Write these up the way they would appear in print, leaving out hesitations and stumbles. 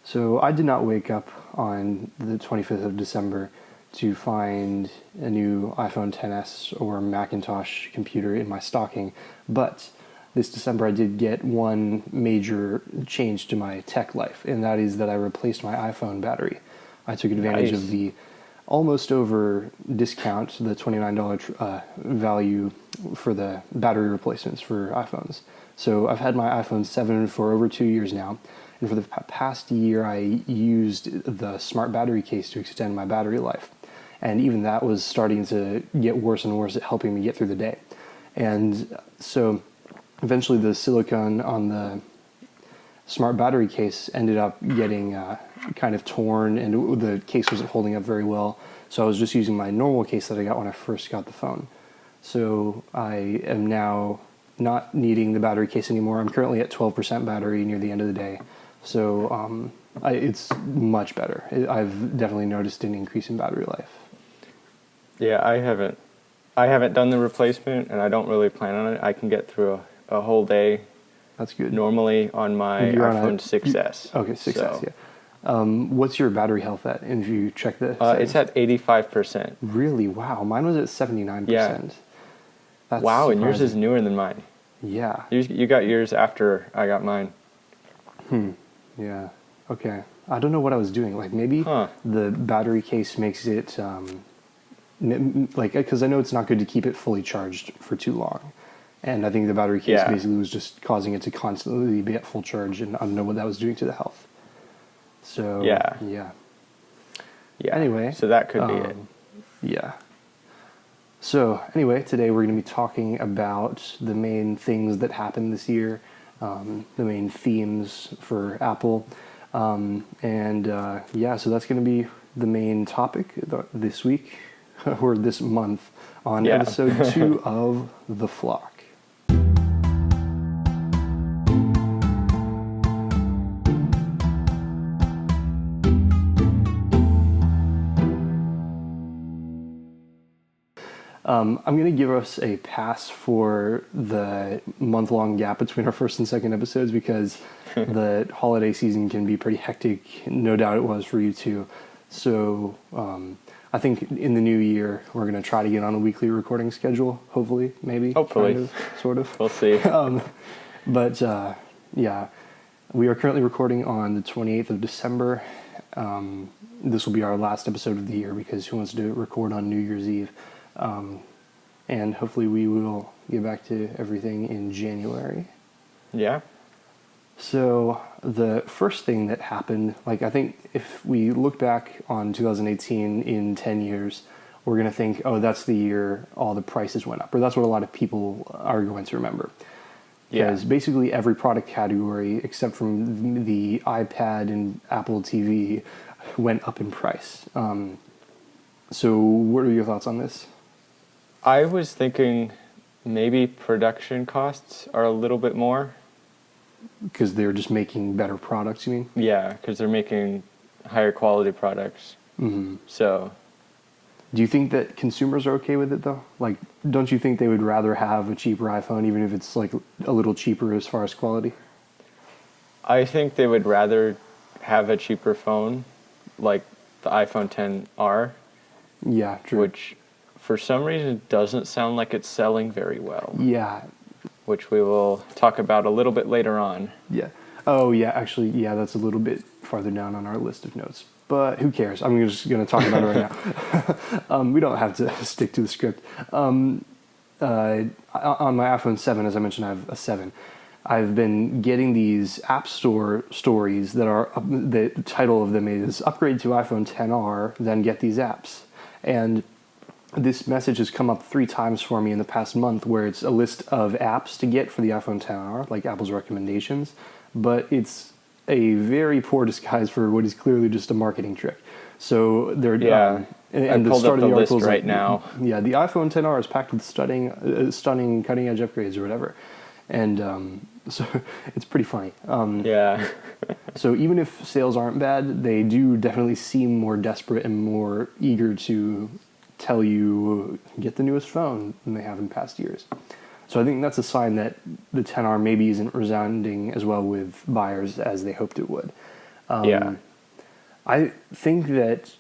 So I did not wake up on the 25th of December to find a new iPhone XS or Macintosh computer in my stocking, but this December I did get one major change to my tech life, and that is that I replaced my iPhone battery. I took advantage of the almost over discount, the $29 value for the battery replacements for iPhones. So I've had my iPhone 7 for over 2 years now, and for the past year I used the smart battery case to extend my battery life. And even that was starting to get worse and worse at helping me get through the day. And so eventually the silicone on the smart battery case ended up getting kind of torn, and the case wasn't holding up very well. So I was just using my normal case that I got when I first got the phone. So I am now not needing the battery case anymore. I'm currently at 12% battery near the end of the day. So it's much better. I've definitely noticed an increase in battery life. Yeah, I haven't done the replacement, and I don't really plan on it. I can get through a whole day. That's good. Normally on my iPhone 6S. Okay, 6S, yeah. What's your battery health at? And if you check the it's at 85%. Really? Wow. Mine was at 79%. Yeah. That's wow, surprising. and yours is newer than mine. Yeah. You got yours after I got mine. Yeah. Okay. I don't know what I was doing. Like maybe the battery case makes it like, because I know it's not good to keep it fully charged for too long. And I think the battery case basically was just causing it to constantly be at full charge, and I don't know what that was doing to the health. So, yeah. Anyway. So that could be it. Yeah. So, anyway, today we're going to be talking about the main things that happened this year, the main themes for Apple. So that's going to be the main topic this week, or this month, on episode 2 of The Flock. I'm going to give us a pass for the month-long gap between our first and second episodes because the holiday season can be pretty hectic. No doubt it was for you too. So I think in the new year, we're going to try to get on a weekly recording schedule, hopefully, maybe. Hopefully. Kind of, sort of. We'll see. We are currently recording on the 28th of December. This will be our last episode of the year because who wants to record on New Year's Eve? And hopefully we will get back to everything in January. Yeah. So the first thing that happened, like I think if we look back on 2018 in 10 years, we're going to think, oh, that's the year all the prices went up. Or that's what a lot of people are going to remember. Because basically every product category, except from the iPad and Apple TV, went up in price. So what are your thoughts on this? I was thinking maybe production costs are a little bit more. Because they're just making better products, you mean? Yeah, because they're making higher quality products. Mm-hmm. So, do you think that consumers are okay with it, though? Like, don't you think they would rather have a cheaper iPhone, even if it's, like, a little cheaper as far as quality? I think they would rather have a cheaper phone, like the iPhone XR. Yeah, true. Which, for some reason, doesn't sound like it's selling very well. Yeah. Which we will talk about a little bit later on. Yeah. Oh, yeah, actually, yeah, that's a little bit farther down on our list of notes. But who cares? I'm just going to talk about it right now. We don't have to stick to the script. On my iPhone 7, as I mentioned, I have a 7. I've been getting these App Store stories that are, the title of them is Upgrade to iPhone XR, then get these apps. And this message has come up 3 times for me in the past month, where it's a list of apps to get for the iPhone XR, like Apple's recommendations, but it's a very poor disguise for what is clearly just a marketing trick. So they're and the start of the article right now. Yeah, the iPhone XR is packed with stunning cutting-edge upgrades or whatever, and so it's pretty funny. So even if sales aren't bad, they do definitely seem more desperate and more eager to tell you get the newest phone than they have in past years. So I think that's a sign that the XR maybe isn't resounding as well with buyers as they hoped it would. Yeah. I think that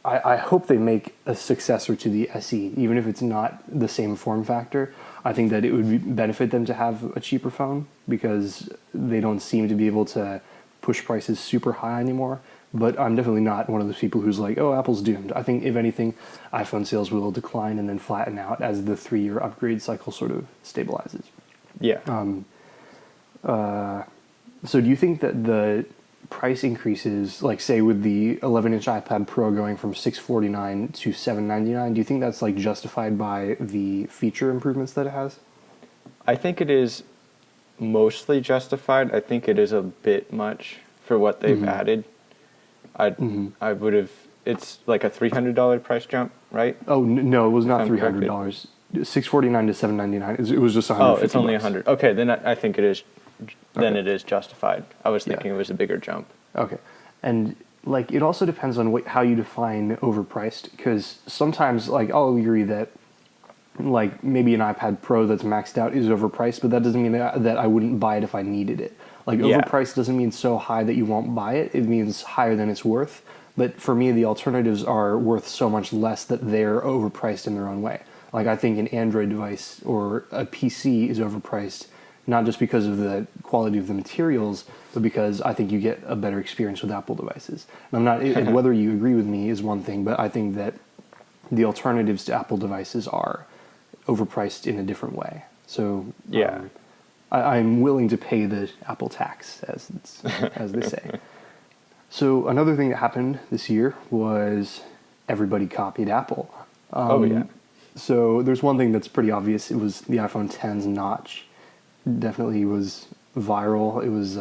I hope they make a successor to the SE, even if it's not the same form factor. I think that it would benefit them to have a cheaper phone because they don't seem to be able to push prices super high anymore. But I'm definitely not one of those people who's like, oh, Apple's doomed. I think, if anything, iPhone sales will decline and then flatten out as the 3-year upgrade cycle sort of stabilizes. Yeah. So do you think that the price increases, like say with the 11-inch iPad Pro going from $649 to $799, do you think that's like justified by the feature improvements that it has? I think it is mostly justified. I think it is a bit much for what they've added. I would have. It's like a $300 price jump, right? Oh no, it was not I'm corrected. $300. $649 to $799. It was just $150. Oh, it's only $100. Okay, then I think it is. Then Okay. it is justified. I was thinking it was a bigger jump. Okay, and like it also depends on how you define overpriced, because sometimes like I'll agree that like maybe an iPad Pro that's maxed out is overpriced, but that doesn't mean that I wouldn't buy it if I needed it. Like Yeah. overpriced doesn't mean so high that you won't buy it. It means higher than it's worth. But for me, the alternatives are worth so much less that they're overpriced in their own way. Like I think an Android device or a PC is overpriced, not just because of the quality of the materials, but because I think you get a better experience with Apple devices. And I'm not, and whether you agree with me is one thing, but I think that the alternatives to Apple devices are overpriced in a different way. So Yeah. I'm willing to pay the Apple tax, as they say. So another thing that happened this year was everybody copied Apple. Oh yeah. So there's one thing that's pretty obvious. It was the iPhone X's notch. Definitely was viral. It was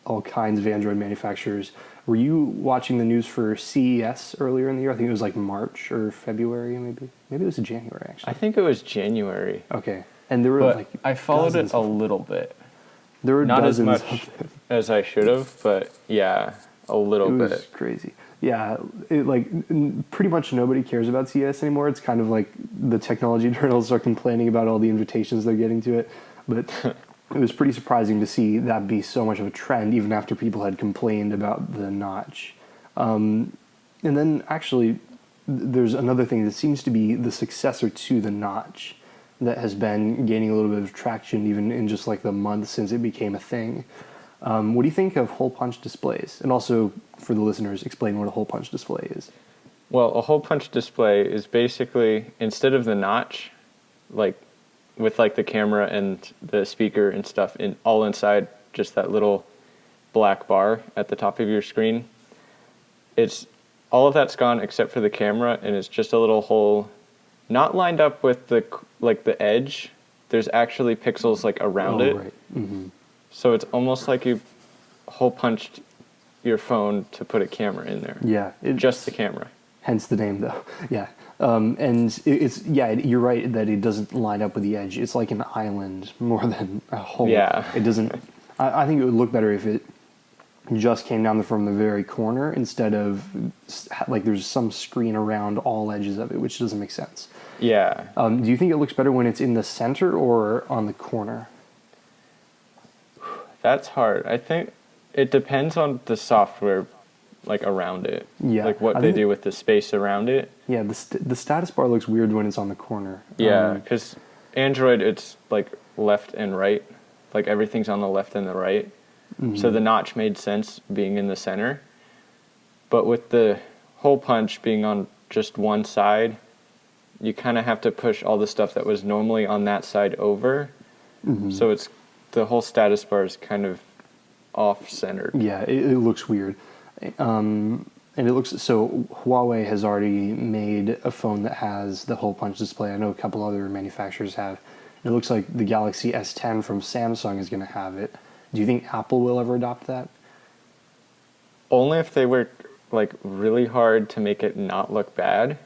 all kinds of Android manufacturers. Were you watching the news for CES earlier in the year? I think it was like March or February, maybe. Maybe it was January, actually. I think it was January. Okay. And there were But like I followed it dozens a of them. little bit. There were Not as dozens much of them. as I should have, but yeah, a little It was bit. crazy. Yeah, pretty much nobody cares about CES anymore. It's kind of like the technology journals are complaining about all the invitations they're getting to it. But it was pretty surprising to see that be so much of a trend, even after people had complained about the notch. And then actually, there's another thing that seems to be the successor to the notch that has been gaining a little bit of traction even in just like the month since it became a thing. What do you think of hole punch displays? And also, for the listeners, explain what a hole punch display is. Well, a hole punch display is basically, instead of the notch, like with like the camera and the speaker and stuff all inside just that little black bar at the top of your screen, it's all of that's gone except for the camera, and it's just a little hole, not lined up with the edge. There's actually pixels like around it. Right. Mm-hmm. So it's almost like you hole punched your phone to put a camera in there. Yeah. Just the camera. Hence the name, though. Yeah. And you're right that it doesn't line up with the edge. It's like an island more than a hole. Yeah. It doesn't. I think it would look better if it just came down from the very corner instead of like there's some screen around all edges of it, which doesn't make sense. Yeah. Do you think it looks better when it's in the center or on the corner? That's hard. I think it depends on the software, like around it. Yeah, Like what I they think- do with the space around it. Yeah, the status bar looks weird when it's on the corner. Yeah, because Android, it's like left and right. Like everything's on the left and the right. So the notch made sense being in the center. But with the hole punch being on just one side, you kind of have to push all the stuff that was normally on that side over. So it's the whole status bar is kind of off-centered. Yeah, it looks weird. And it looks so Huawei has already made a phone that has the hole punch display. I know a couple other manufacturers have. It looks like the Galaxy S10 from Samsung is going to have it. Do you think Apple will ever adopt that? Only if they work like really hard to make it not look bad.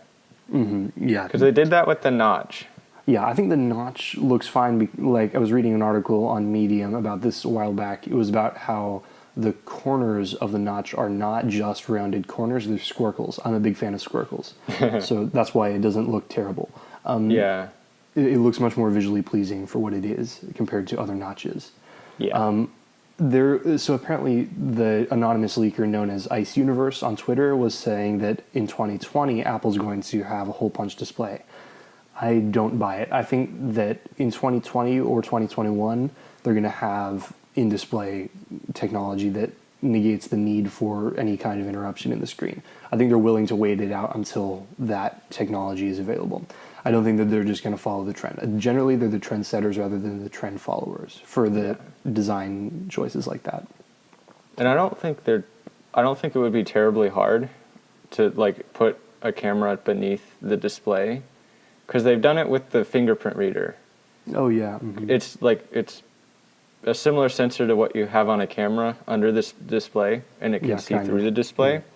Yeah. Because they did that with the notch. Yeah, I think the notch looks fine. Like I was reading an article on Medium about this a while back. It was about how the corners of the notch are not just rounded corners; they're squircles. I'm a big fan of squircles, so that's why it doesn't look terrible. Yeah. It looks much more visually pleasing for what it is compared to other notches. Yeah. So apparently the anonymous leaker known as Ice Universe on Twitter was saying that in 2020 Apple's going to have a hole punch display. I don't buy it. I think that in 2020 or 2021 they're going to have in-display technology that negates the need for any kind of interruption in the screen. I think they're willing to wait it out until that technology is available. I don't think that they're just going to follow the trend. Generally, they're the trendsetters rather than the trend followers for the design choices like that. And I don't think it would be terribly hard to like put a camera beneath the display, because they've done it with the fingerprint reader. Oh yeah. Mm-hmm. It's a similar sensor to what you have on a camera under this display, and it can see through the display. Mm-hmm.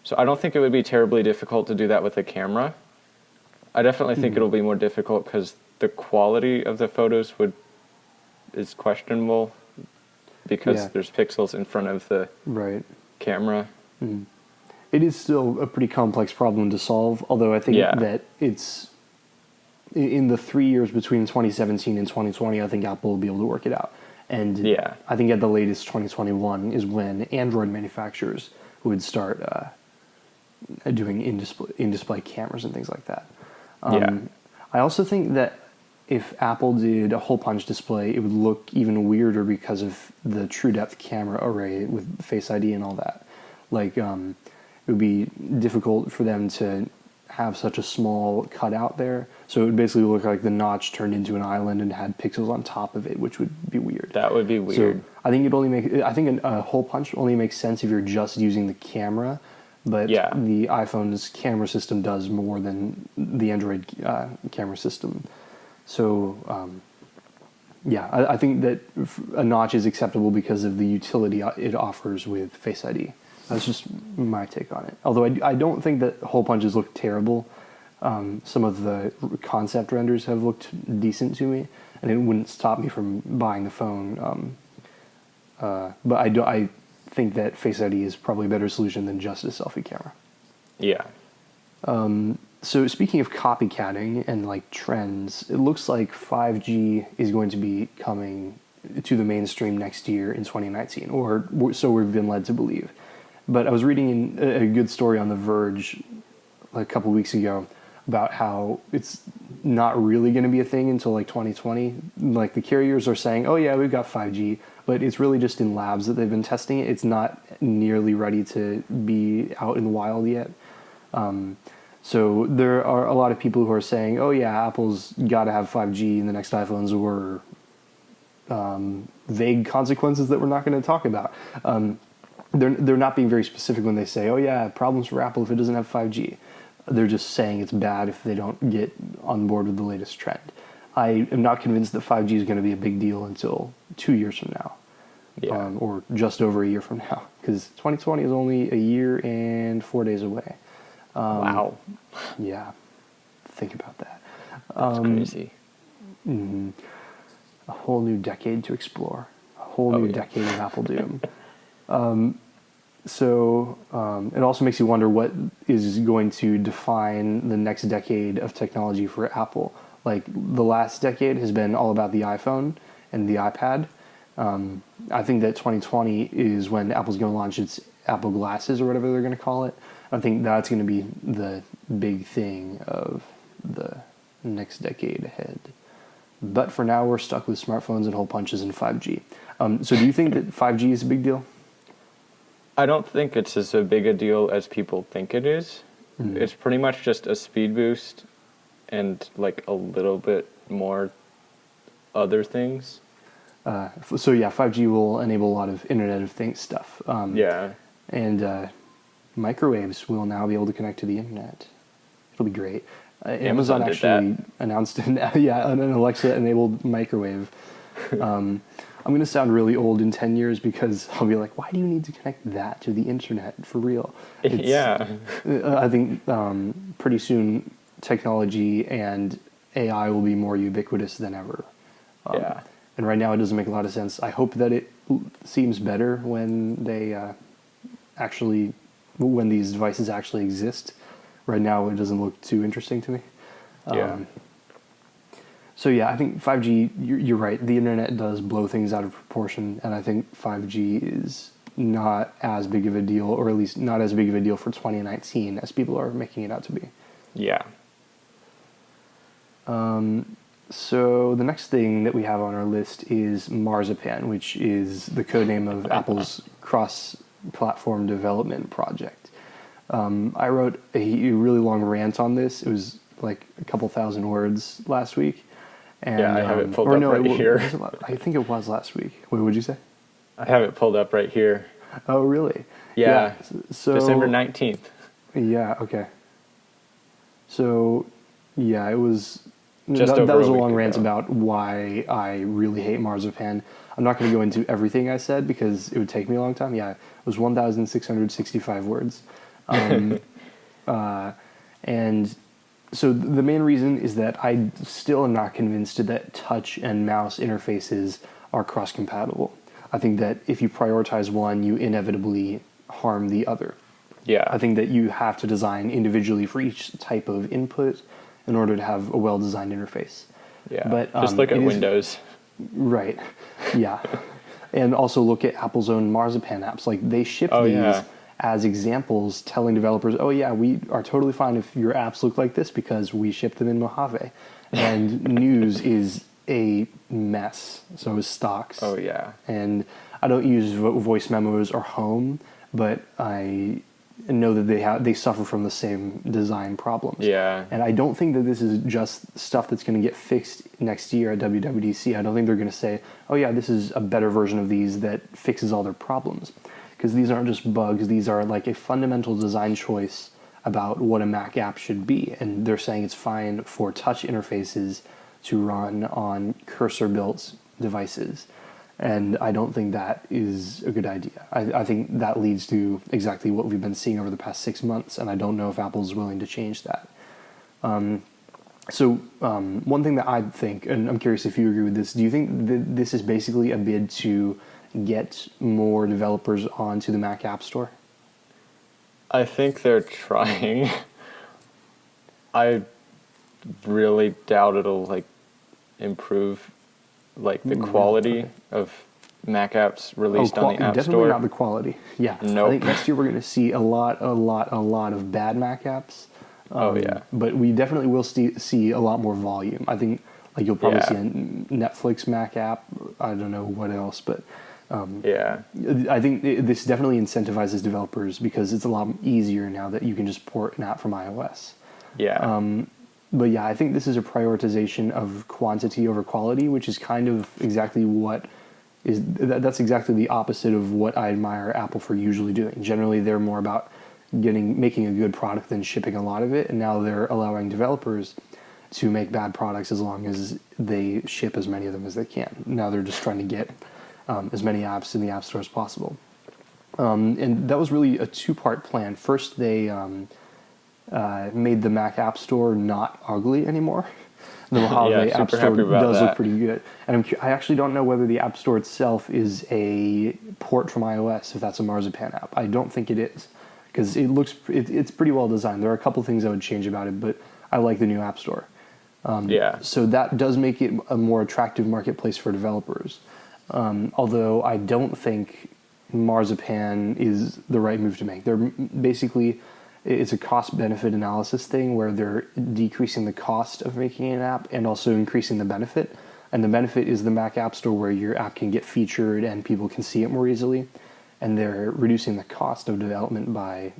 So I don't think it would be terribly difficult to do that with a camera. I definitely think it'll be more difficult because the quality of the photos is questionable, because there's pixels in front of the camera. Mm. It is still a pretty complex problem to solve, although I think that it's in the 3 years between 2017 and 2020, I think Apple will be able to work it out. And I think at the latest 2021 is when Android manufacturers would start doing in-display cameras and things like that. I also think that if Apple did a hole punch display, it would look even weirder because of the true depth camera array with Face ID and all that. Like, it would be difficult for them to have such a small cutout there. So it would basically look like the notch turned into an island and had pixels on top of it, which would be weird. That would be weird. So I think a hole punch only makes sense if you're just using the camera. But the iPhone's camera system does more than the Android camera system. So, I think that a notch is acceptable because of the utility it offers with Face ID. That's just my take on it. Although I don't think that hole punches look terrible. Some of the concept renders have looked decent to me, and it wouldn't stop me from buying the phone. But I think that Face ID is probably a better solution than just a selfie camera. Yeah. So speaking of copycatting and like trends, it looks like 5G is going to be coming to the mainstream next year in 2019, or so we've been led to believe. But I was reading a good story on The Verge like a couple of weeks ago about how it's not really going to be a thing until like 2020. Like the carriers are saying, oh yeah, we've got 5G, but it's really just in labs that they've been testing it. It's not nearly ready to be out in the wild yet. So there are a lot of people who are saying, oh yeah, Apple's got to have 5G in the next iPhones, or vague consequences that we're not going to talk about. They're not being very specific when they say, oh yeah, problems for Apple if it doesn't have 5G. They're just saying it's bad if they don't get on board with the latest trend. I am not convinced that 5G is going to be a big deal until 2 years from now, or just over a year from now, because 2020 is only a year and 4 days away. Wow. Yeah, think about that. That's crazy. Mm-hmm. A whole new decade to explore. A whole new decade of Apple doom. So it also makes you wonder what is going to define the next decade of technology for Apple. Like the last decade has been all about the iPhone and the iPad. I think that 2020 is when Apple's going to launch its Apple Glasses or whatever they're going to call it. I think that's going to be the big thing of the next decade ahead. But for now, we're stuck with smartphones and hole punches and 5G. So do you think that 5G is a big deal? I don't think it's as big a deal as people think it is. Mm-hmm. It's pretty much just a speed boost and like a little bit more other things. So 5G will enable a lot of Internet of Things stuff. And microwaves will now be able to connect to the internet. It'll be great. Amazon actually announced an Alexa-enabled microwave. I'm going to sound really old in 10 years because I'll be like, why do you need to connect that to the internet for real? I think pretty soon technology and AI will be more ubiquitous than ever. And right now it doesn't make a lot of sense. I hope that it seems better when they when these devices actually exist. Right now it doesn't look too interesting to me. So yeah, I think 5G. You're right. The internet does blow things out of proportion, and I think 5G is not as big of a deal, or at least not as big of a deal for 2019 as people are making it out to be. Yeah. So the next thing that we have on our list is Marzipan, which is the codename of Apple's cross-platform development project. I wrote a really long rant on this. It was like a couple thousand words last week. And, Yeah, I have it pulled or up no, right here. I think it was last week. What would you say? I have it pulled up right here. Oh, really? Yeah. So December 19th. Yeah. Okay. So, yeah, it was. Just that over was a a week long rant ago. about why I really hate Marzipan. I'm not going to go into everything I said because it would take me a long time. Yeah, it was 1,665 words. And so the main reason is that I still am not convinced that touch and mouse interfaces are cross-compatible. I think that if you prioritize one, you inevitably harm the other. Yeah. I think that you have to design individually for each type of input in order to have a well-designed interface. Yeah. But just look at it is- Windows. Right. Yeah. And also look at Apple's own Marzipan apps. Like they ship Oh, these yeah. as examples, telling developers, "Oh yeah, we are totally fine if your apps look like this because we ship them in Mojave." And News is a mess. So is Stocks. Oh, yeah. And I don't use voice memos or Home, but I know that they suffer from the same design problems. Yeah. And I don't think that this is just stuff that's going to get fixed next year at WWDC. I don't think they're going to say, "Oh yeah, this is a better version of these that fixes all their problems," because these aren't just bugs. These are like a fundamental design choice about what a Mac app should be, and they're saying it's fine for touch interfaces to run on cursor-built devices. And I don't think that is a good idea. I think that leads to exactly what we've been seeing over the past 6 months, and I don't know if Apple's willing to change that. One thing that I think, and I'm curious if you agree with this, do you think that this is basically a bid to get more developers onto the Mac App Store? I think they're trying. I really doubt it'll like improve like the quality of Mac apps released on the App definitely Store. not the quality. Yeah, Nope. I think next year we're going to see a lot of bad Mac apps. Oh, yeah. But we definitely will see a lot more volume. I think like you'll probably Yeah. see a Netflix Mac app. I don't know what else, but Yeah. I think this definitely incentivizes developers because it's a lot easier now that you can just port an app from iOS. Yeah. But yeah, I think this is a prioritization of quantity over quality, which is kind of exactly that's exactly the opposite of what I admire Apple for usually doing. Generally, they're more about making a good product than shipping a lot of it, and now they're allowing developers to make bad products as long as they ship as many of them as they can. Now they're just trying to get as many apps in the App Store as possible. And that was really a two-part plan. First, they made the Mac App Store not ugly anymore. The Mojave Yeah, App super Store happy about does look that. pretty good. And I actually don't know whether the App Store itself is a port from iOS, if that's a Marzipan app. I don't think it is, because it's pretty well designed. There are a couple things I would change about it, but I like the new App Store. Yeah. So that does make it a more attractive marketplace for developers. Although I don't think Marzipan is the right move to make. They're basically, it's a cost-benefit analysis thing where they're decreasing the cost of making an app and also increasing the benefit. And the benefit is the Mac App Store where your app can get featured and people can see it more easily. And they're reducing the cost of development by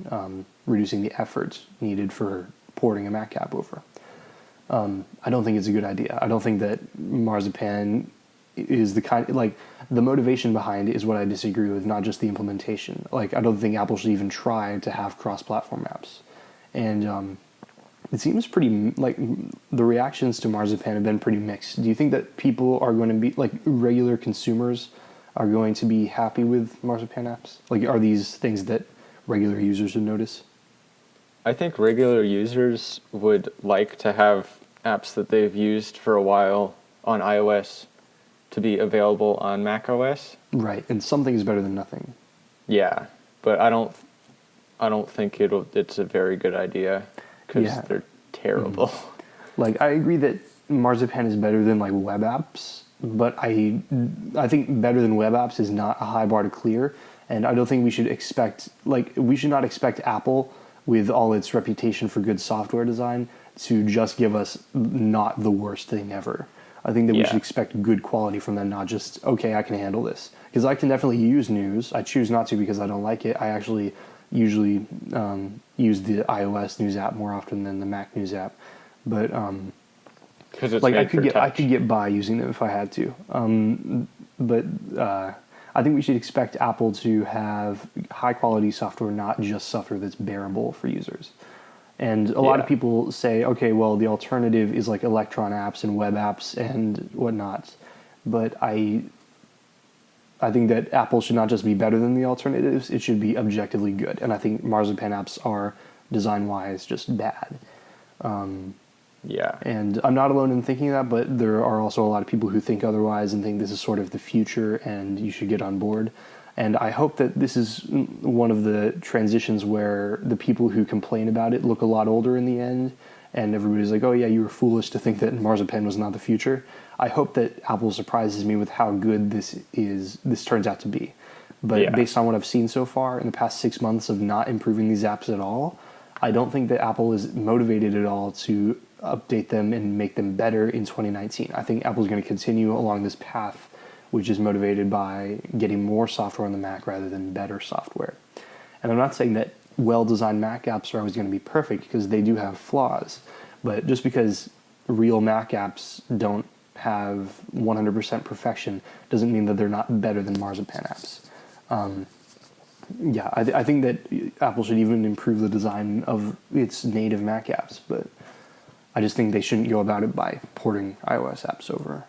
reducing the effort needed for porting a Mac app over. I don't think it's a good idea. I don't think that Marzipan is the kind, like, the motivation behind it is what I disagree with, not just the implementation. Like, I don't think Apple should even try to have cross-platform apps. And it seems pretty, like, the reactions to Marzipan have been pretty mixed. Do you think that people are going to be, like, regular consumers are going to be happy with Marzipan apps? Like, are these things that regular users would notice? I think regular users would like to have apps that they've used for a while on iOS to be available on macOS. Right, and something is better than nothing. Yeah, but I don't think it's a very good idea because Yeah. they're terrible. Like, I agree that Marzipan is better than like web apps, but I think better than web apps is not a high bar to clear, and I don't think we should not expect Apple, with all its reputation for good software design, to just give us not the worst thing ever. I think that we should expect good quality from them, not just, okay, I can handle this. Because I can definitely use news. I choose not to because I don't like it. I actually usually use the iOS news app more often than the Mac news app. But Because it's like made for touch. I could get by using them if I had to. But I think we should expect Apple to have high quality software, not just software that's bearable for users. And a lot of people say, okay, well, the alternative is like Electron apps and web apps and whatnot. But I think that Apple should not just be better than the alternatives; it should be objectively good. And I think Marzipan apps are design-wise just bad. Yeah. And I'm not alone in thinking that, but there are also a lot of people who think otherwise and think this is sort of the future and you should get on board. And I hope that this is one of the transitions where the people who complain about it look a lot older in the end, and everybody's like, oh yeah, you were foolish to think that Marzipan was not the future. I hope that Apple surprises me with how good this turns out to be. But based on what I've seen so far in the past 6 months of not improving these apps at all, I don't think that Apple is motivated at all to update them and make them better in 2019. I think Apple's going to continue along this path, which is motivated by getting more software on the Mac rather than better software. And I'm not saying that well-designed Mac apps are always going to be perfect, because they do have flaws. But just because real Mac apps don't have 100% perfection doesn't mean that they're not better than Marzipan apps. I think that Apple should even improve the design of its native Mac apps, but I just think they shouldn't go about it by porting iOS apps over.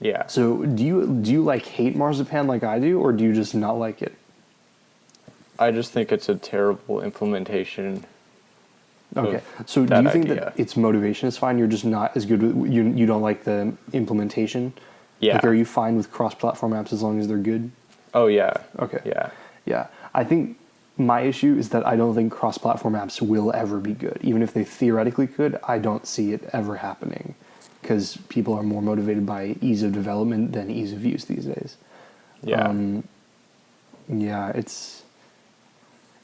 Yeah. So do you like hate Marzipan like I do, or do you just not like it? I just think it's a terrible implementation. Okay. So do you think that its motivation is fine? You're just not as good with, you don't like the implementation? Yeah. Like, are you fine with cross-platform apps as long as they're good? Oh yeah. Okay. Yeah. Yeah. I think my issue is that I don't think cross-platform apps will ever be good. Even if they theoretically could, I don't see it ever happening, because people are more motivated by ease of development than ease of use these days. Yeah.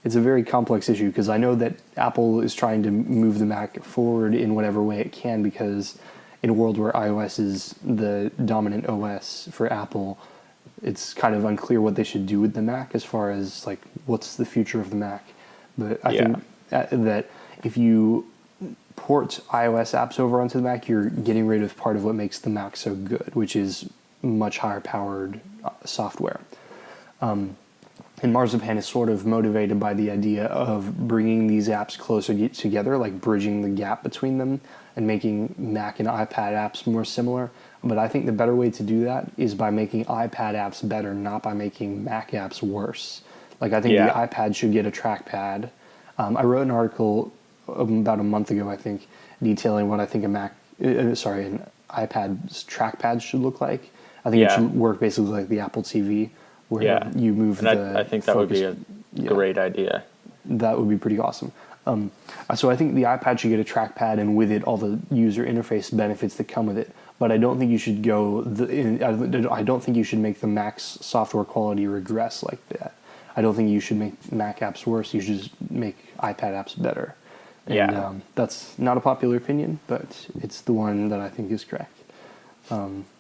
It's a very complex issue, because I know that Apple is trying to move the Mac forward in whatever way it can, because in a world where iOS is the dominant OS for Apple, it's kind of unclear what they should do with the Mac as far as like what's the future of the Mac. But I think that if you port iOS apps over onto the Mac, you're getting rid of part of what makes the Mac so good, which is much higher powered software. And Marzipan is sort of motivated by the idea of bringing these apps closer together, like bridging the gap between them and making Mac and iPad apps more similar. But I think the better way to do that is by making iPad apps better, not by making Mac apps worse. Like, I think the iPad should get a trackpad. I wrote an article about a month ago, I think, detailing what I think an iPad's trackpad should look like. I think it should work basically like the Apple TV, where you move I think that focus. would be a great idea. That would be pretty awesome. So I think the iPad should get a trackpad, and with it, all the user interface benefits that come with it. But I don't think you should I don't think you should make the Mac's software quality regress like that. I don't think you should make Mac apps worse. You should just make iPad apps better. And that's not a popular opinion, but it's the one that I think is correct.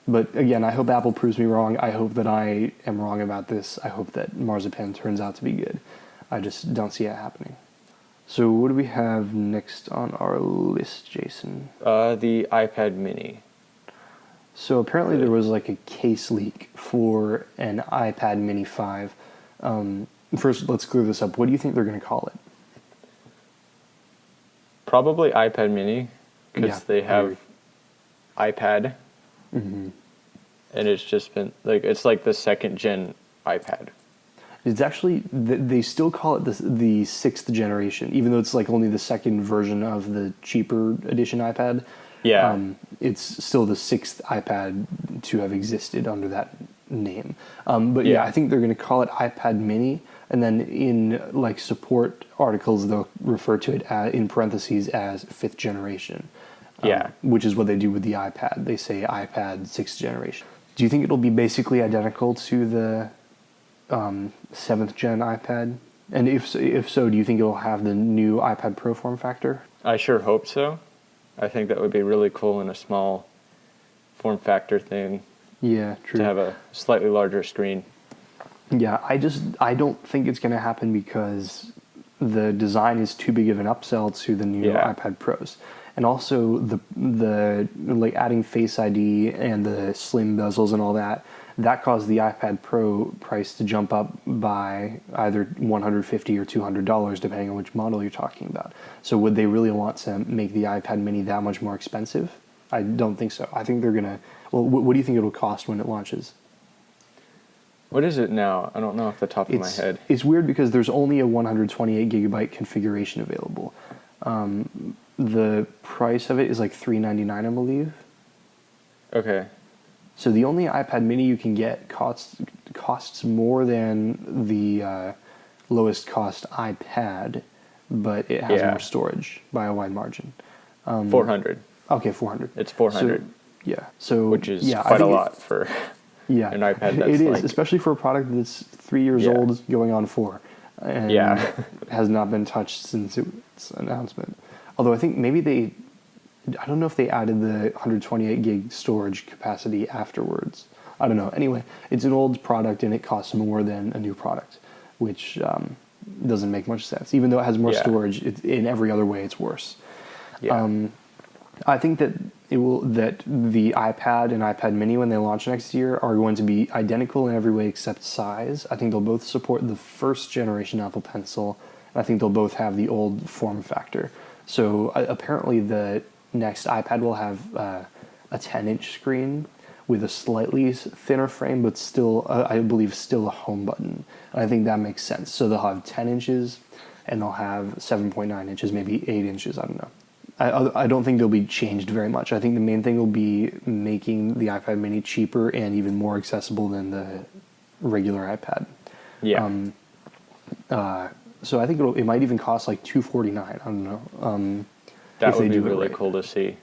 But again, I hope Apple proves me wrong. I hope that I am wrong about this. I hope that Marzipan turns out to be good. I just don't see it happening. So what do we have next on our list, Jason? The iPad mini. So apparently there was like a case leak for an iPad mini 5. First, let's clear this up. What do you think they're going to call it? Probably iPad mini, because they have iPad. Mm-hmm. And it's just been it's like the second gen iPad. It's actually, they still call it the 6th generation, even though it's like only the second version of the cheaper edition iPad. Yeah. It's still the 6th iPad to have existed under that name. But I think they're going to call it iPad mini, and then in like support articles, they'll refer to it in parentheses as 5th generation. Yeah. which is what they do with the iPad. They say iPad 6th generation. Do you think it'll be basically identical to the 7th gen iPad? And if so, do you think it'll have the new iPad Pro form factor? I sure hope so. I think that would be really cool in a small form factor thing. Yeah, true. To have a slightly larger screen. Yeah, I don't think it's going to happen because the design is too big of an upsell to the new iPad Pros. And also the like adding Face ID and the slim bezels and all that caused the iPad Pro price to jump up by either $150 or $200 depending on which model you're talking about. So would they really want to make the iPad mini that much more expensive? I don't think so. I think they're going to... Well, what do you think it'll cost when it launches? What is it now? I don't know off the top of my head. It's weird because there's only a 128 gigabyte configuration available. The price of it is like $399, I believe. Okay. So the only iPad mini you can get costs more than the lowest cost iPad, but it has more storage by a wide margin. 400. Okay, 400. It's 400. So, yeah. So which is quite a lot for an iPad that's it is, like... especially for a product that's 3 years old going on 4. And has not been touched since its announcement. Although I think maybe I don't know if they added the 128 gig storage capacity afterwards. I don't know. Anyway, it's an old product and it costs more than a new product, which doesn't make much sense. Even though it has more storage, in every other way it's worse. Yeah. I think that that the iPad and iPad mini when they launch next year are going to be identical in every way except size. I think they'll both support the first generation Apple Pencil, and I think they'll both have the old form factor. So apparently the next iPad will have a 10-inch screen with a slightly thinner frame, but still, I believe, still a home button. And I think that makes sense. So they'll have 10 inches, and they'll have 7.9 inches, maybe 8 inches, I don't know. I don't think they'll be changed very much. I think the main thing will be making the iPad mini cheaper and even more accessible than the regular iPad. Yeah. So I think it might even cost like $249. I don't know. That would be really cool to see.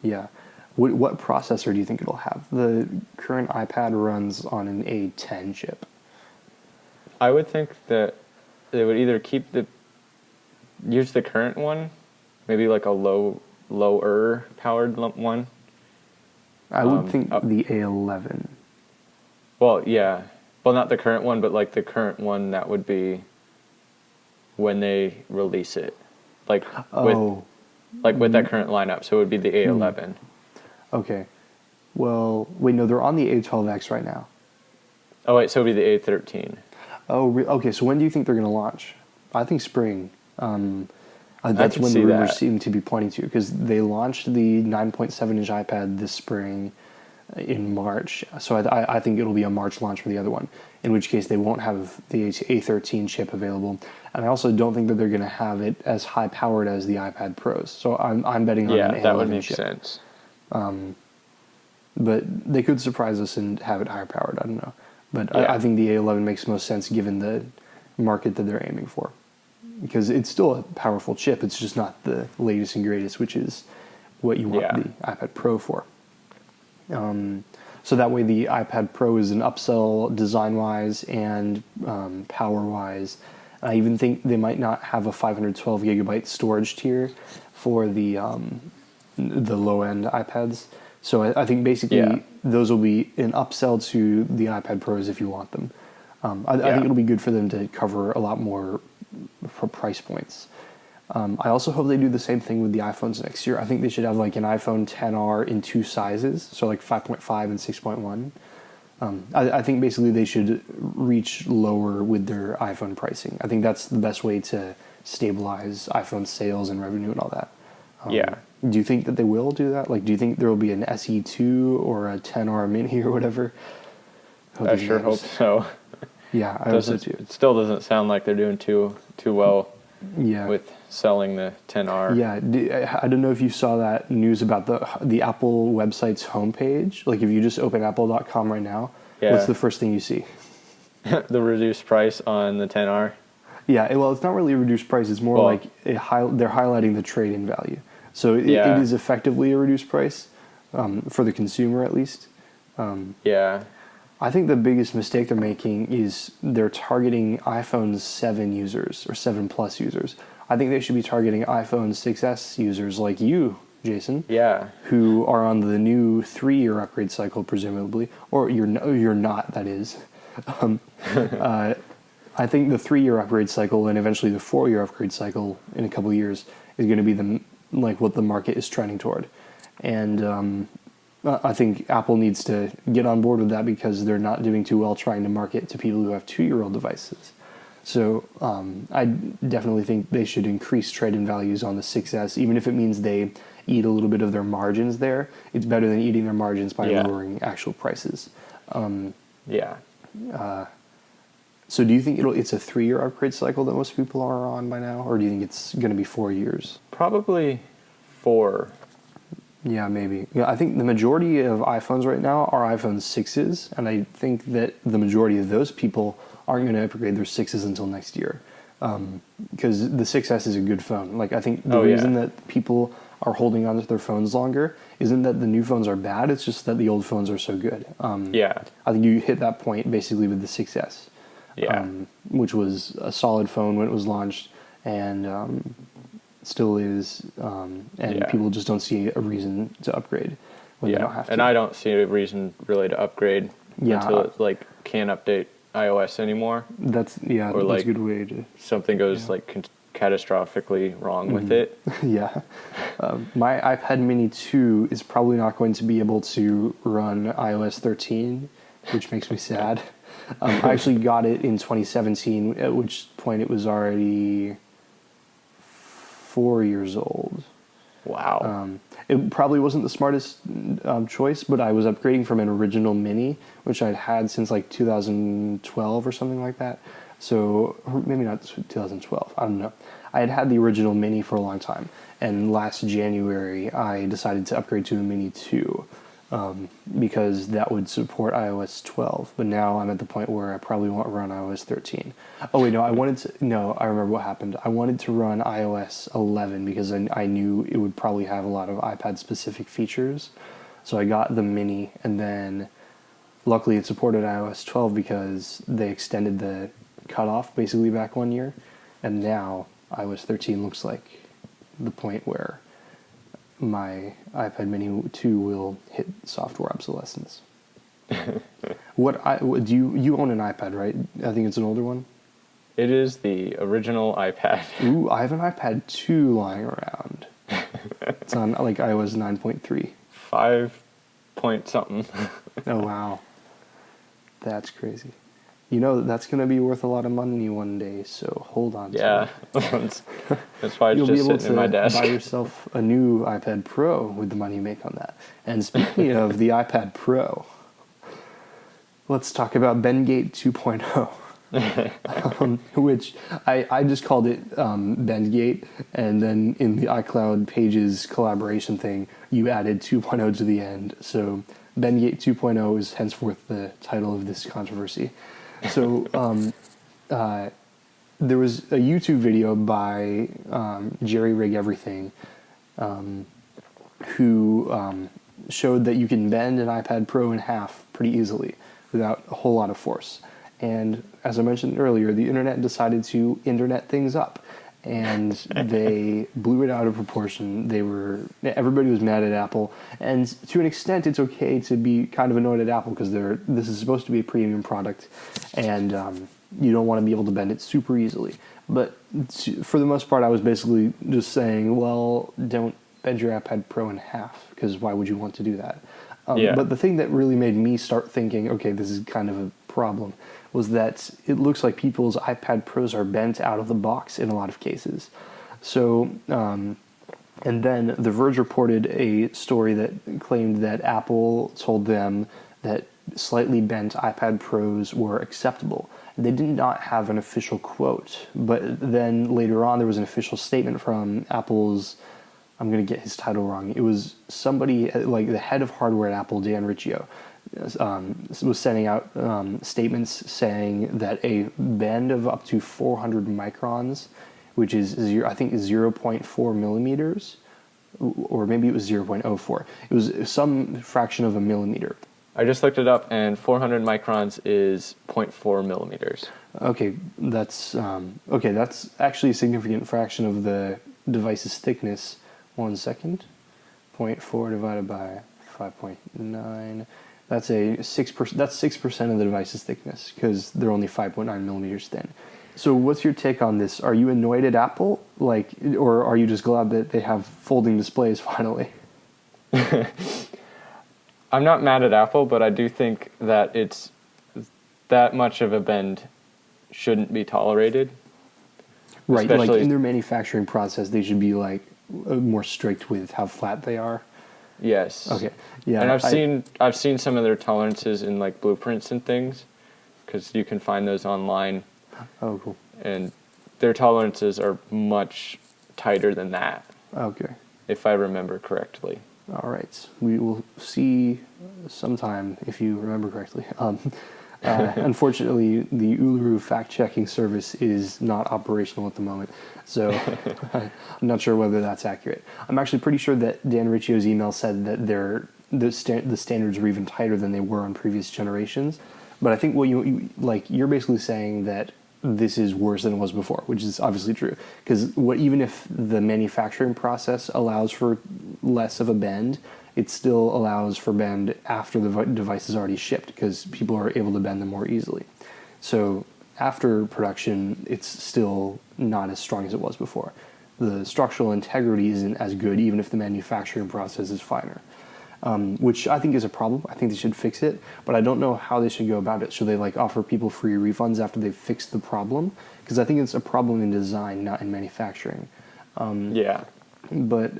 Yeah. What processor do you think it'll have? The current iPad runs on an A10 chip. I would think that they would either use the current one, maybe like a lower powered one. I would think the A11. Well, yeah. Well, not the current one, but like the current one that would be when they release it. With that current lineup, so it would be the A11. Okay. Well, wait, no, they're on the A12X right now. Oh, wait, so it would be the A13. Oh, okay, so when do you think they're going to launch? I think spring. That's when the rumors seem to be pointing to, because they launched the 9.7-inch iPad this spring in March. So I think it'll be a March launch for the other one, in which case they won't have the A13 chip available. And I also don't think that they're going to have it as high-powered as the iPad Pros. So I'm betting on an A11 chip. Yeah, that would make sense. But they could surprise us and have it higher-powered. I don't know. But I think the A11 makes most sense given the market that they're aiming for. Because it's still a powerful chip. It's just not the latest and greatest, which is what you want the iPad Pro for. So that way the iPad Pro is an upsell design-wise and power-wise. I even think they might not have a 512 gigabyte storage tier for the low-end iPads. So I think basically those will be an upsell to the iPad Pros if you want them. I think it'll be good for them to cover a lot more price points. I also hope they do the same thing with the iPhones next year. I think they should have like an iPhone XR in 2 sizes, so like 5.5 and 6.1. I think basically they should reach lower with their iPhone pricing. I think that's the best way to stabilize iPhone sales and revenue and all that. Do you think that they will do that? Like, do you think there will be an SE2 or a XR Mini or whatever? I sure hope so. Yeah, I hope so too. It still doesn't sound like they're doing too well with selling the XR. Yeah, I don't know if you saw that news about the Apple website's homepage. Like, if you just open apple.com right now, what's the first thing you see? The reduced price on the XR. Yeah, well, it's not really a reduced price. It's more like they're highlighting the trade-in value. So it Yeah. is effectively a reduced price for the consumer, at least. Yeah. I think the biggest mistake they're making is they're targeting iPhone 7 users or 7 Plus users. I think they should be targeting iPhone 6S users like you, Jason, Yeah. who are on the new 3-year upgrade cycle, presumably, or you're not. That is. Um, I think the 3-year upgrade cycle and eventually the 4-year upgrade cycle in a couple of years is going to be like what the market is trending toward, and I think Apple needs to get on board with that because they're not doing too well trying to market to people who have 2-year-old devices. So I definitely think they should increase trade-in values on the 6S, even if it means they eat a little bit of their margins there. It's better than eating their margins by lowering actual prices. Yeah. So do you think it's a 3-year upgrade cycle that most people are on by now, or do you think it's going to be 4 years? Probably 4. Yeah, maybe. Yeah, I think the majority of iPhones right now are iPhone 6s, and I think that the majority of those people aren't going to upgrade their 6s until next year. Because the 6S is a good phone. Like, I think the reason that people are holding on to their phones longer isn't that the new phones are bad, it's just that the old phones are so good. Yeah. I think you hit that point basically with the 6S. Yeah. Which was a solid phone when it was launched, and still is, and people just don't see a reason to upgrade when they don't have to. And I don't see a reason really to upgrade until it like can't update iOS anymore. That's or that's a good way to. Something goes like catastrophically wrong with it. Yeah, my iPad Mini 2 is probably not going to be able to run iOS 13, which makes me sad. I actually got it in 2017, at which point it was already 4 years old. Wow. It probably wasn't the smartest choice, but I was upgrading from an original Mini, which I'd had since like 2012 or something like that. So maybe not 2012. I don't know. I had the original Mini for a long time, and last January I decided to upgrade to a Mini 2. Because that would support iOS 12, but now I'm at the point where I probably won't run iOS 13. Oh wait, no, I remember what happened. I wanted to run iOS 11 because I knew it would probably have a lot of iPad-specific features. So I got the Mini, and then luckily it supported iOS 12 because they extended the cutoff basically back 1 year, and now iOS 13 looks like the point where my iPad Mini 2 will hit software obsolescence. Do you own an iPad, right? I think it's an older one. It is the original iPad. Ooh, I have an iPad 2 lying around. It's on like iOS 9.3. 5 point something. Oh wow, that's crazy. You know that's going to be worth a lot of money one day, so hold on. Yeah, that's why it's You'll just be able sitting in my to desk. buy yourself a new iPad Pro with the money you make on that. And speaking of the iPad Pro, let's talk about Bendgate 2.0, which I just called it Bendgate, and then in the iCloud Pages collaboration thing, you added 2.0 to the end. So Bendgate 2.0 is henceforth the title of this controversy. So there was a YouTube video by Jerry Rig Everything who showed that you can bend an iPad Pro in half pretty easily without a whole lot of force. And as I mentioned earlier, the internet decided to internet things up, and they blew it out of proportion. Everybody was mad at Apple, and to an extent, it's okay to be kind of annoyed at Apple because this is supposed to be a premium product, and you don't want to be able to bend it super easily. But for the most part, I was basically just saying, well, don't bend your iPad Pro in half, because why would you want to do that? But the thing that really made me start thinking, okay, this is kind of a problem, was that it looks like people's iPad Pros are bent out of the box in a lot of cases. So, and then The Verge reported a story that claimed that Apple told them that slightly bent iPad Pros were acceptable. They did not have an official quote, but then later on there was an official statement from Apple's, I'm going to get his title wrong, it was somebody like the head of hardware at Apple, Dan Riccio, was sending out statements saying that a bend of up to 400 microns, which is I think 0.4 millimeters, or maybe it was 0.04. It was some fraction of a millimeter. I just looked it up, and 400 microns is 0.4 millimeters. Okay, that's actually a significant fraction of the device's thickness. 1 second. 0.4 divided by 5.9. That's a 6%. That's 6% of the device's thickness because they're only 5.9 millimeters thin. So, what's your take on this? Are you annoyed at Apple, or are you just glad that they have folding displays finally? I'm not mad at Apple, but I do think that it's that much of a bend shouldn't be tolerated. Right, Especially, like in their manufacturing process, they should be more strict with how flat they are. yes. Okay. Yeah. And I've seen some of their tolerances in like blueprints and things, because you can find those online. Oh, cool. And their tolerances are much tighter than that. Okay. If I remember correctly. All right. We will see sometime if you remember correctly. Unfortunately, the Uluru fact-checking service is not operational at the moment, so I'm not sure whether that's accurate. I'm actually pretty sure that Dan Riccio's email said that the standards were even tighter than they were on previous generations. But I think what you're basically saying that this is worse than it was before, which is obviously true. Because even if the manufacturing process allows for less of a bend, it still allows for bend after the device is already shipped because people are able to bend them more easily. So after production, it's still not as strong as it was before. The structural integrity isn't as good even if the manufacturing process is finer. Which I think is a problem. I think they should fix it, but I don't know how they should go about it. Should they offer people free refunds after they've fixed the problem? Because I think it's a problem in design, not in manufacturing. Yeah. But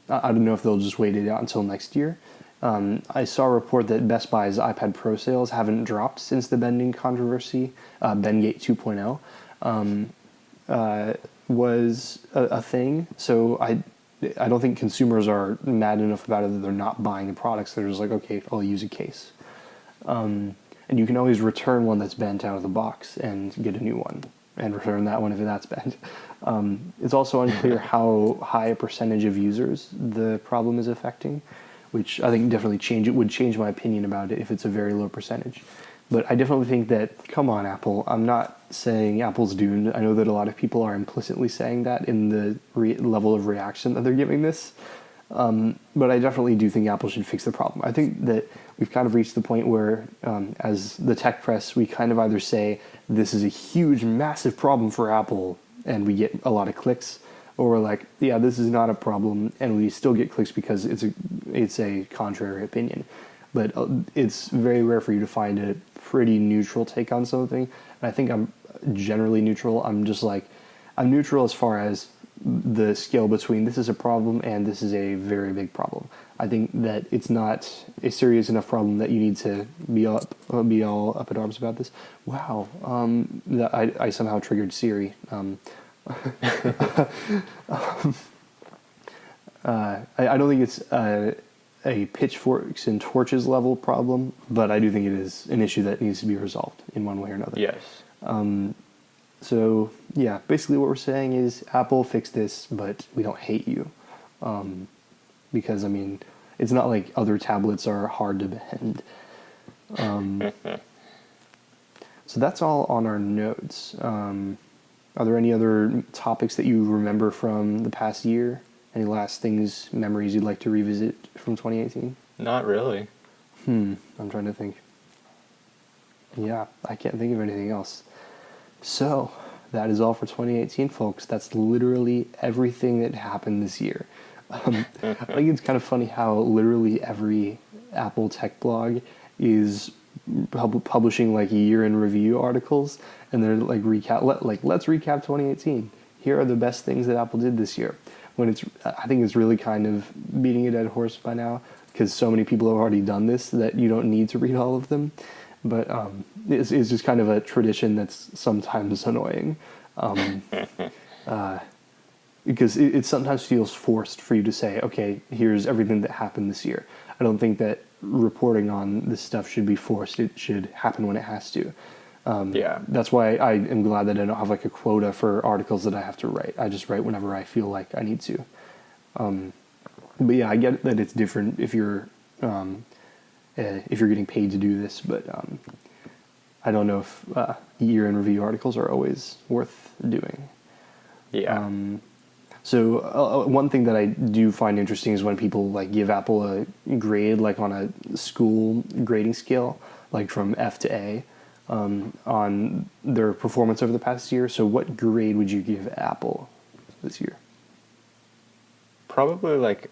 I don't know if they'll just wait it out until next year. I saw a report that Best Buy's iPad Pro sales haven't dropped since the bending controversy, Bendgate 2.0, was a thing. So I don't think consumers are mad enough about it that they're not buying the products. They're just like, okay, I'll use a case. And you can always return one that's bent out of the box and get a new one and return that one if that's bent. It's also unclear how high a percentage of users the problem is affecting, which I think definitely would change my opinion about it if it's a very low percentage. But I definitely think that, come on, Apple. I'm not saying Apple's doomed. I know that a lot of people are implicitly saying that in the level of reaction that they're giving this. But I definitely do think Apple should fix the problem. I think that we've kind of reached the point where, as the tech press, we kind of either say this is a huge, massive problem for Apple, and we get a lot of clicks, or we're like, yeah, this is not a problem, and we still get clicks because it's a contrary opinion. But it's very rare for you to find a pretty neutral take on something. And I think I'm generally neutral. I'm neutral as far as the scale between this is a problem and this is a very big problem. I think that it's not a serious enough problem that you need to be all up in arms about this. Wow, I somehow triggered Siri. I don't think it's a pitchforks and torches level problem, but I do think it is an issue that needs to be resolved in one way or another. Yes. So yeah, basically what we're saying is Apple, fix this, but we don't hate you. Because I mean, it's not like other tablets are hard to bend. So that's all on our notes. Are there any other topics that you remember from the past year? Any last memories you'd like to revisit from 2018? Not really. I'm trying to think. Yeah, I can't think of anything else. So, that is all for 2018, folks. That's literally everything that happened this year. I think it's kind of funny how literally every Apple tech blog is publishing like year in review articles, and they're like let's recap 2018. Here are the best things that Apple did this year. I think it's really kind of beating a dead horse by now because so many people have already done this that you don't need to read all of them. But it's just kind of a tradition that's sometimes annoying. Because it sometimes feels forced for you to say, okay, here's everything that happened this year. I don't think that reporting on this stuff should be forced. It should happen when it has to. Yeah. That's why I am glad that I don't have like a quota for articles that I have to write. I just write whenever I feel like I need to. But yeah, I get that it's different if you're getting paid to do this, but I don't know if year-end review articles are always worth doing. Yeah. So one thing that I do find interesting is when people like give Apple a grade, like on a school grading scale, like from F to A, on their performance over the past year. So what grade would you give Apple this year? Probably like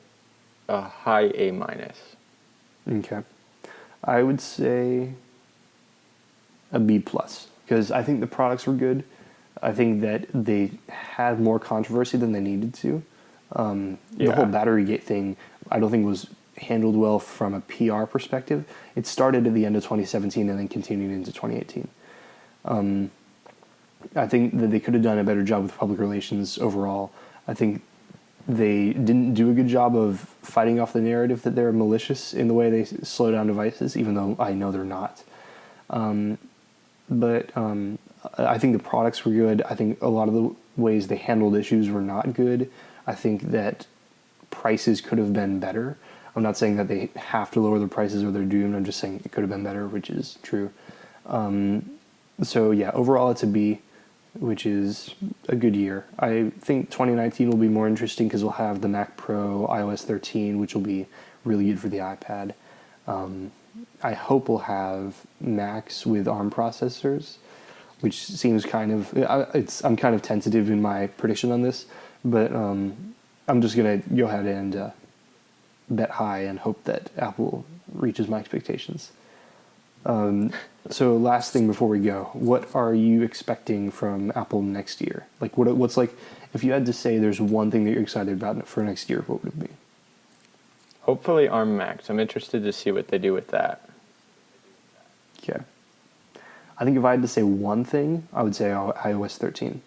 a high A minus. Okay. I would say a B plus because I think the products were good. I think that they had more controversy than they needed to. The whole battery gate thing, I don't think was handled well from a PR perspective. It started at the end of 2017 and then continued into 2018. I think that they could have done a better job with public relations overall. I think they didn't do a good job of fighting off the narrative that they're malicious in the way they slow down devices, even though I know they're not. But I think the products were good. I think a lot of the ways they handled issues were not good. I think that prices could have been better. I'm not saying that they have to lower their prices or they're doomed. I'm just saying it could have been better, which is true. So yeah, overall it's a B, which is a good year. I think 2019 will be more interesting because we'll have the Mac Pro, iOS 13, which will be really good for the iPad. I hope we'll have Macs with ARM processors, which seems kind of I'm kind of tentative in my prediction on this, but I'm just gonna go ahead and bet high and hope that Apple reaches my expectations. So last thing before we go, what are you expecting from Apple next year? Like what's like if you had to say there's one thing that you're excited about for next year, what would it be? Hopefully ARM Max. I'm interested to see what they do with that. Okay. I think if I had to say one thing, I would say iOS 13.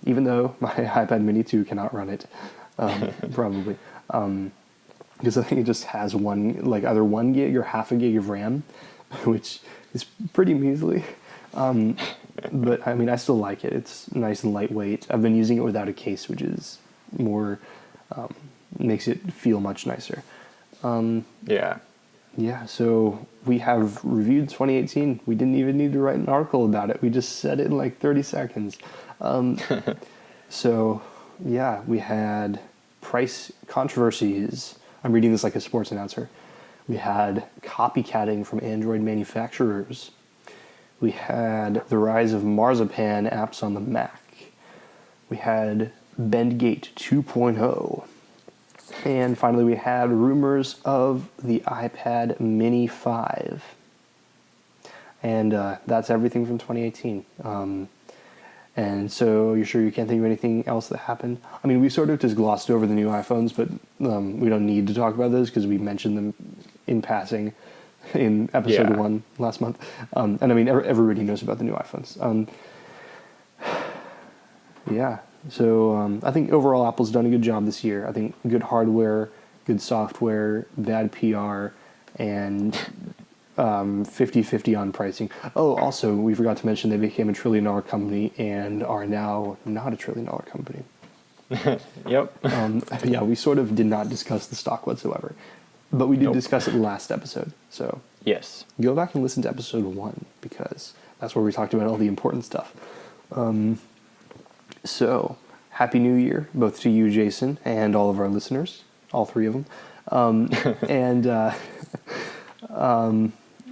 Even though my iPad Mini 2 cannot run it, probably. Because I think it just has either 1 gig or half a gig of RAM, which is pretty measly. But I mean, I still like it. It's nice and lightweight. I've been using it without a case, which is more, makes it feel much nicer. Yeah, so we have reviewed 2018. We didn't even need to write an article about it. We just said it in like 30 seconds. So, yeah, we had price controversies. I'm reading this like a sports announcer. We had copycatting from Android manufacturers. We had the rise of Marzipan apps on the Mac. We had Bendgate 2.0. And finally, we had rumors of the iPad Mini 5. And that's everything from 2018. And so you're sure you can't think of anything else that happened? I mean, we sort of just glossed over the new iPhones, but we don't need to talk about those because we mentioned them in passing in episode 1 last month. And I mean, everybody knows about the new iPhones. Yeah. So I think overall Apple's done a good job this year. I think good hardware, good software, bad PR, and 50-50 on pricing. Oh, also, we forgot to mention they became a $1 trillion company and are now not a $1 trillion company. Yep. Yeah, we sort of did not discuss the stock whatsoever. But we did discuss it last episode. So yes, go back and listen to episode 1 because that's where we talked about all the important stuff. So, Happy New Year, both to you, Jason, and all of our listeners, all 3 of them. And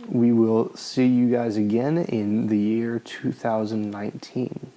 we will see you guys again in the year 2019.